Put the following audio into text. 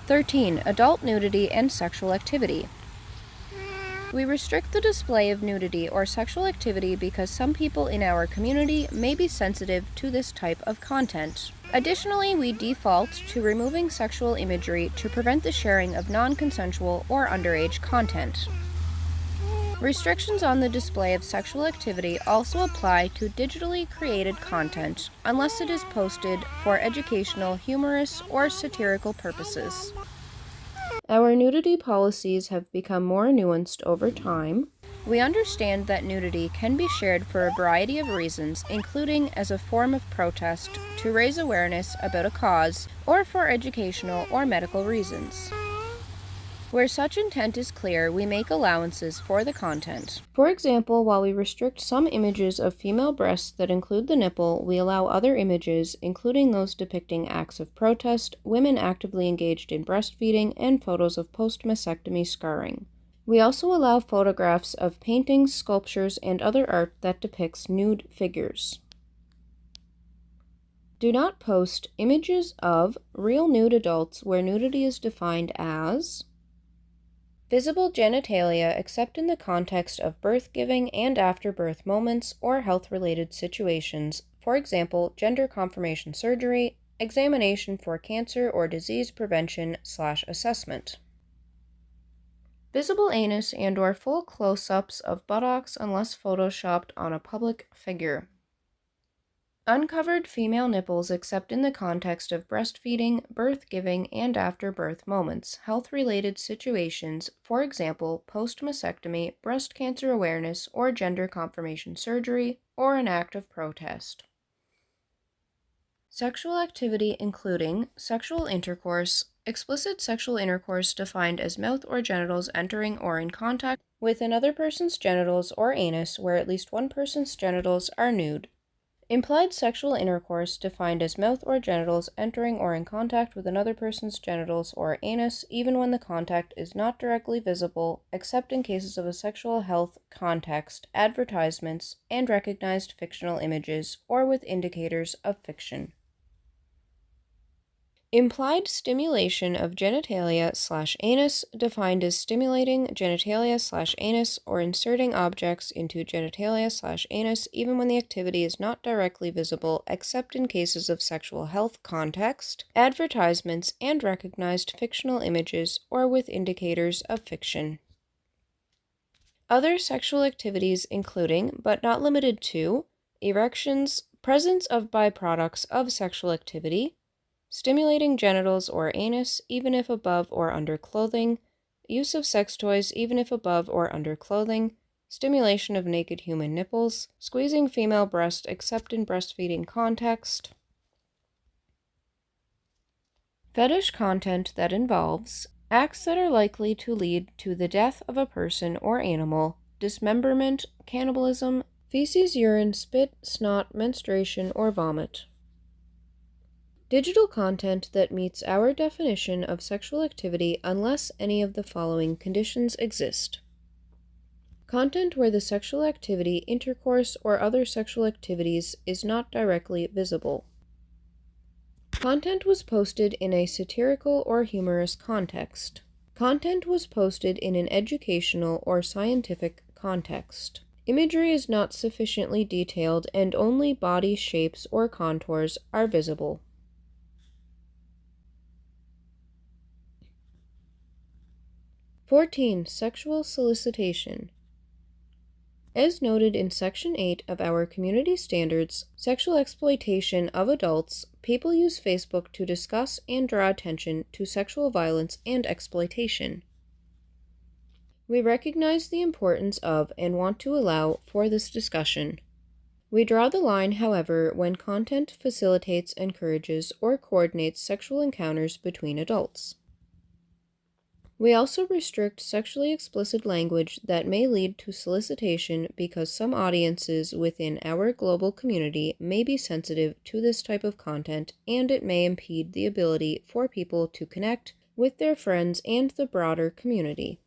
13. Adult nudity and sexual activity. We restrict the display of nudity or sexual activity because some people in our community may be sensitive to this type of content. Additionally, we default to removing sexual imagery to prevent the sharing of non-consensual or underage content. Restrictions on the display of sexual activity also apply to digitally created content unless it is posted for educational, humorous, or satirical purposes. Our nudity policies have become more nuanced over time. We understand that nudity can be shared for a variety of reasons, including as a form of protest, to raise awareness about a cause, or for educational or medical reasons. Where such intent is clear, we make allowances for the content. For example, while we restrict some images of female breasts that include the nipple, we allow other images, including those depicting acts of protest, women actively engaged in breastfeeding, and photos of post-mastectomy scarring. We also allow photographs of paintings, sculptures, and other art that depicts nude figures. Do not post images of real nude adults where nudity is defined as visible genitalia except in the context of birth-giving and after-birth moments or health-related situations, for example, gender confirmation surgery, examination for cancer or disease prevention/assessment. Visible anus and/or full close-ups of buttocks unless photoshopped on a public figure. Uncovered female nipples except in the context of breastfeeding, birth-giving, and after-birth moments, health-related situations, for example, post-mastectomy, breast cancer awareness, or gender confirmation surgery, or an act of protest. Sexual activity including sexual intercourse, explicit sexual intercourse defined as mouth or genitals entering or in contact with another person's genitals or anus where at least one person's genitals are nude. Implied sexual intercourse defined as mouth or genitals entering or in contact with another person's genitals or anus, even when the contact is not directly visible, except in cases of a sexual health context, advertisements, and recognized fictional images, or with indicators of fiction. Implied stimulation of genitalia/anus, defined as stimulating genitalia/anus or inserting objects into genitalia/anus even when the activity is not directly visible except in cases of sexual health context, advertisements, and recognized fictional images or with indicators of fiction. Other sexual activities including, but not limited to, erections, presence of byproducts of sexual activity, stimulating genitals or anus even if above or under clothing, use of sex toys even if above or under clothing, stimulation of naked human nipples, squeezing female breast except in breastfeeding context. Fetish content that involves acts that are likely to lead to the death of a person or animal, dismemberment, cannibalism, feces, urine, spit, snot, menstruation, or vomit. Digital content that meets our definition of sexual activity unless any of the following conditions exist. Content where the sexual activity, intercourse, or other sexual activities is not directly visible. Content was posted in a satirical or humorous context. Content was posted in an educational or scientific context. Imagery is not sufficiently detailed and only body shapes or contours are visible. 14. Sexual solicitation. As noted in Section 8 of our Community Standards, sexual exploitation of adults, people use Facebook to discuss and draw attention to sexual violence and exploitation. We recognize the importance of and want to allow for this discussion. We draw the line, however, when content facilitates, encourages, or coordinates sexual encounters between adults. We also restrict sexually explicit language that may lead to solicitation because some audiences within our global community may be sensitive to this type of content and it may impede the ability for people to connect with their friends and the broader community.